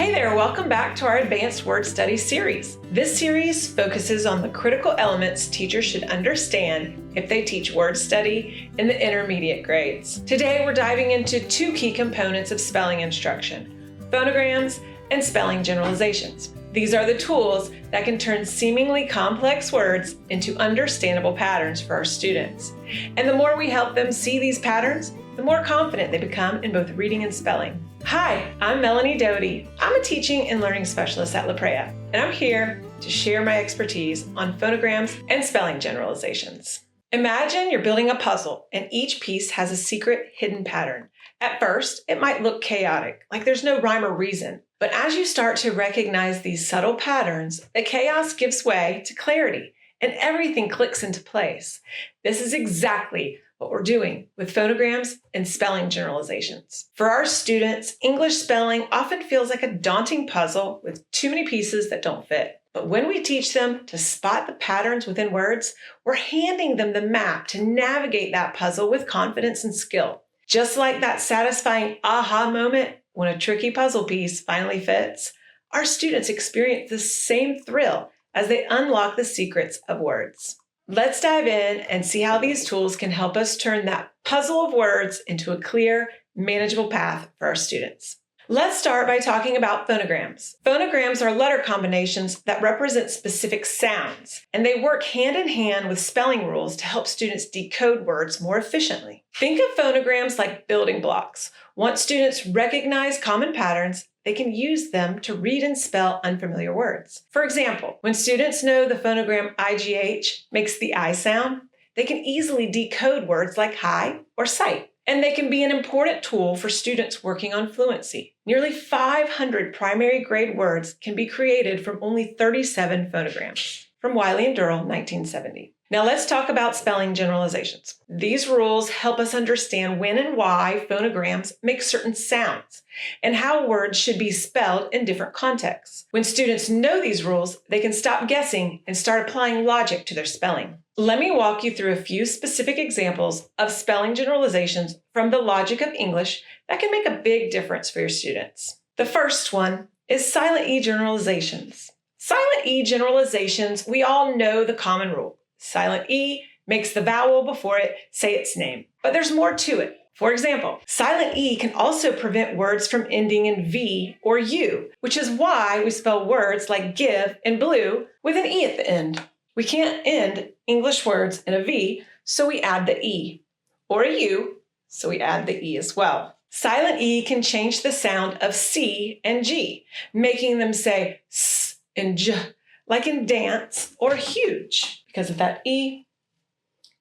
Hey there, welcome back to our Advanced Word Study series. This series focuses on the critical elements teachers should understand if they teach word study in the intermediate grades. Today we're diving into two key components of spelling instruction: phonograms and spelling generalizations. These are the tools that can turn seemingly complex words into understandable patterns for our students. And the more we help them see these patterns, the more confident they become in both reading and spelling. Hi, I'm Melanie Doty. I'm a teaching and learning specialist at La Brea, and I'm here to share my expertise on phonograms and spelling generalizations. Imagine you're building a puzzle and each piece has a secret hidden pattern. At first, it might look chaotic, like there's no rhyme or reason. But as you start to recognize these subtle patterns, the chaos gives way to clarity and everything clicks into place. This is exactly what we're doing with phonograms and spelling generalizations. For our students, English spelling often feels like a daunting puzzle with too many pieces that don't fit. But when we teach them to spot the patterns within words, we're handing them the map to navigate that puzzle with confidence and skill. Just like that satisfying aha moment when a tricky puzzle piece finally fits, our students experience the same thrill as they unlock the secrets of words. Let's dive in and see how these tools can help us turn that puzzle of words into a clear, manageable path for our students. Let's start by talking about phonograms. Phonograms are letter combinations that represent specific sounds, and they work hand in hand with spelling rules to help students decode words more efficiently. Think of phonograms like building blocks. Once students recognize common patterns, they can use them to read and spell unfamiliar words. For example, when students know the phonogram IGH makes the I sound, they can easily decode words like high or sight. And they can be an important tool for students working on fluency. Nearly 500 primary grade words can be created from only 37 phonograms. From Wiley and Durrell, 1970. Now let's talk about spelling generalizations. These rules help us understand when and why phonograms make certain sounds and how words should be spelled in different contexts. When students know these rules, they can stop guessing and start applying logic to their spelling. Let me walk you through a few specific examples of spelling generalizations from the logic of English that can make a big difference for your students. The first one is silent E generalizations. Silent E generalizations, we all know the common rule. Silent E makes the vowel before it say its name, but there's more to it. For example, silent E can also prevent words from ending in V or U, which is why we spell words like give and blue with an E at the end. We can't end English words in a V, so we add the E, or a U, so we add the E as well. Silent E can change the sound of C and G, making them say S and J, like in dance or huge. Because of that E,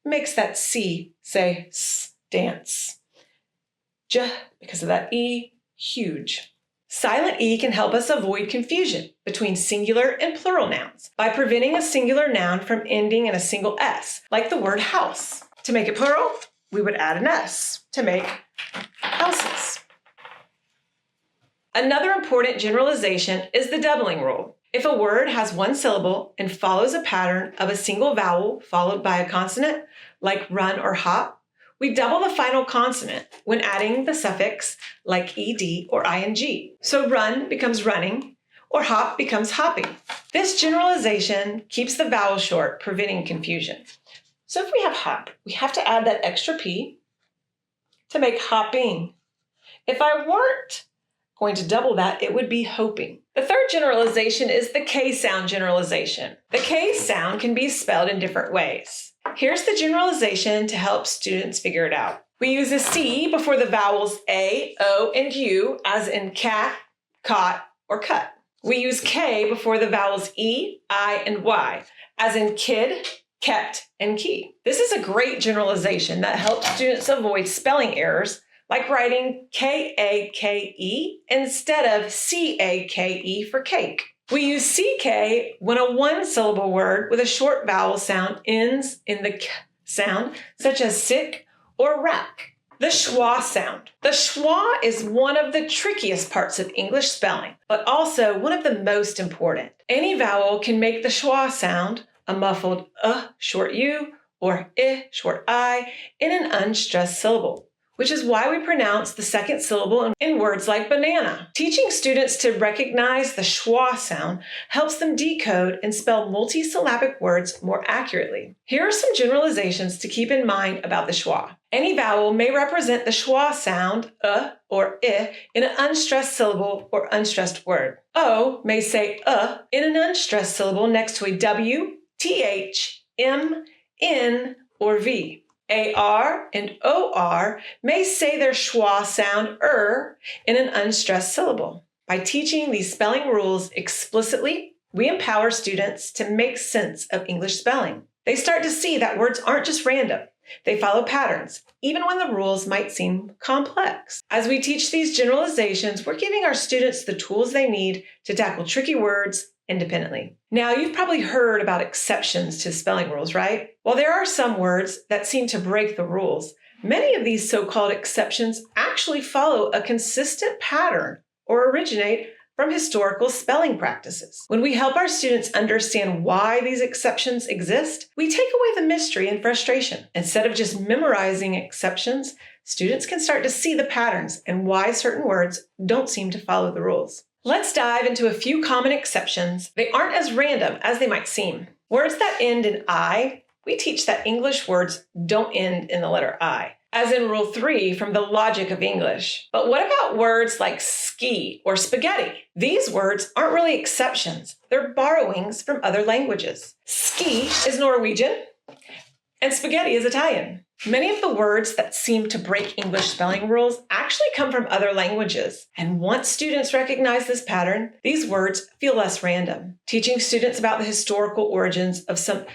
makes that C say S, dance. J, because of that E, huge. Silent E can help us avoid confusion between singular and plural nouns by preventing a singular noun from ending in a single S, like the word house. To make it plural, we would add an S to make houses. Another important generalization is the doubling rule. If a word has one syllable and follows a pattern of a single vowel followed by a consonant, like run or hop, we double the final consonant when adding the suffix like ed or ing. So run becomes running, or hop becomes hopping. This generalization keeps the vowel short, preventing confusion. So if we have hop, we have to add that extra P to make hopping. If I weren't going to double that, it would be hoping. The third generalization is the K sound generalization. The K sound can be spelled in different ways. Here's the generalization to help students figure it out. We use a C before the vowels A, O, and U, as in cat, caught, or cut. We use K before the vowels E, I, and Y, as in kid, kept, and key. This is a great generalization that helps students avoid spelling errors, like writing K-A-K-E instead of C-A-K-E for cake. We use C-K when a one-syllable word with a short vowel sound ends in the K sound, such as sick or rack. The Schwa sound. The Schwa is one of the trickiest parts of English spelling, but also one of the most important. Any vowel can make the Schwa sound, a muffled short U or short I, in an unstressed syllable. which is why we pronounce the second syllable in words like banana. Teaching students to recognize the schwa sound helps them decode and spell multisyllabic words more accurately. Here are some generalizations to keep in mind about the schwa. Any vowel may represent the schwa sound, or I, in an unstressed syllable or unstressed word. O may say in an unstressed syllable next to a W, TH, M, N, or V. AR and OR may say their schwa sound in an unstressed syllable. By teaching these spelling rules explicitly, we empower students to make sense of English spelling. They start to see that words aren't just random. They follow patterns, even when the rules might seem complex. As we teach these generalizations, we're giving our students the tools they need to tackle tricky words independently. Now, you've probably heard about exceptions to spelling rules, right? While there are some words that seem to break the rules, many of these so-called exceptions actually follow a consistent pattern or originate from historical spelling practices. When we help our students understand why these exceptions exist, we take away the mystery and frustration. Instead of just memorizing exceptions, students can start to see the patterns and why certain words don't seem to follow the rules. Let's dive into a few common exceptions. They aren't as random as they might seem. Words that end in I, we teach that English words don't end in the letter I, as in Rule 3 from the Logic of English. But what about words like ski or spaghetti? These words aren't really exceptions. They're borrowings from other languages. Ski is Norwegian, and spaghetti is Italian. Many of the words that seem to break English spelling rules actually come from other languages. And once students recognize this pattern, these words feel less random. Teaching students about the historical origins of some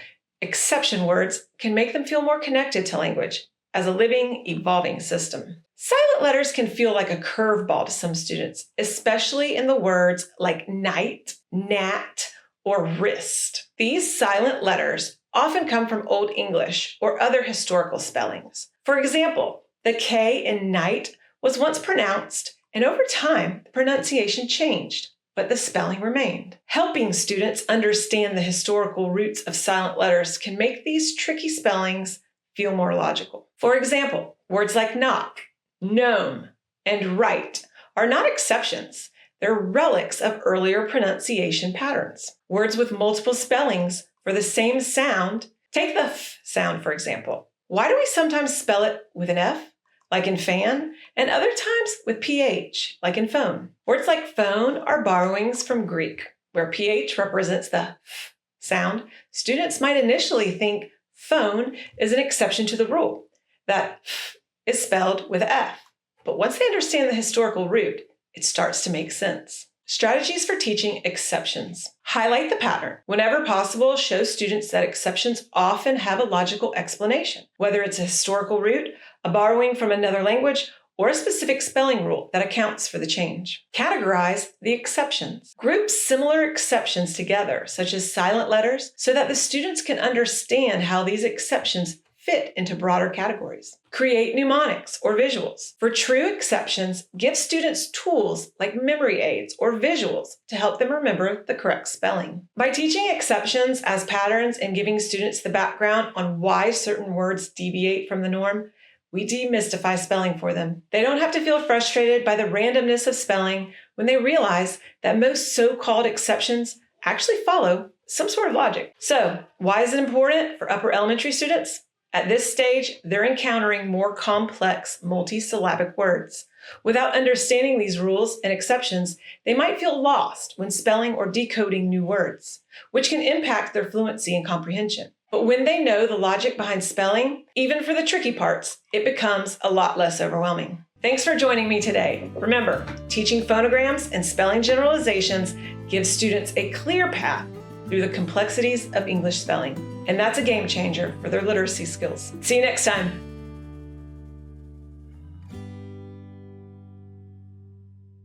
exception words can make them feel more connected to language as a living, evolving system. Silent letters can feel like a curveball to some students, especially in the words like night, nat, or wrist. These silent letters often come from Old English or other historical spellings. For example, the K in night was once pronounced, and over time, the pronunciation changed, but the spelling remained. Helping students understand the historical roots of silent letters can make these tricky spellings feel more logical. For example, words like knock, gnome, and right are not exceptions. They're relics of earlier pronunciation patterns. Words with multiple spellings for the same sound, take the F sound, for example. Why do we sometimes spell it with an F, like in fan, and other times with PH, like in phone? Words like phone are borrowings from Greek, where PH represents the F sound. Students might initially think phone is an exception to the rule, that F is spelled with F. But once they understand the historical root, it starts to make sense. Strategies for teaching exceptions. Highlight the pattern. Whenever possible, show students that exceptions often have a logical explanation, whether it's a historical root, a borrowing from another language, or a specific spelling rule that accounts for the change. Categorize the exceptions. Group similar exceptions together, such as silent letters, so that the students can understand how these exceptions fit into broader categories. Create mnemonics or visuals. For true exceptions, give students tools like memory aids or visuals to help them remember the correct spelling. By teaching exceptions as patterns and giving students the background on why certain words deviate from the norm, we demystify spelling for them. They don't have to feel frustrated by the randomness of spelling when they realize that most so-called exceptions actually follow some sort of logic. So, why is it important for upper elementary students? At this stage, they're encountering more complex multisyllabic words. Without understanding these rules and exceptions, they might feel lost when spelling or decoding new words, which can impact their fluency and comprehension. But when they know the logic behind spelling, even for the tricky parts, it becomes a lot less overwhelming. Thanks for joining me today. Remember, teaching phonograms and spelling generalizations gives students a clear path through the complexities of English spelling. And that's a game changer for their literacy skills. See you next time.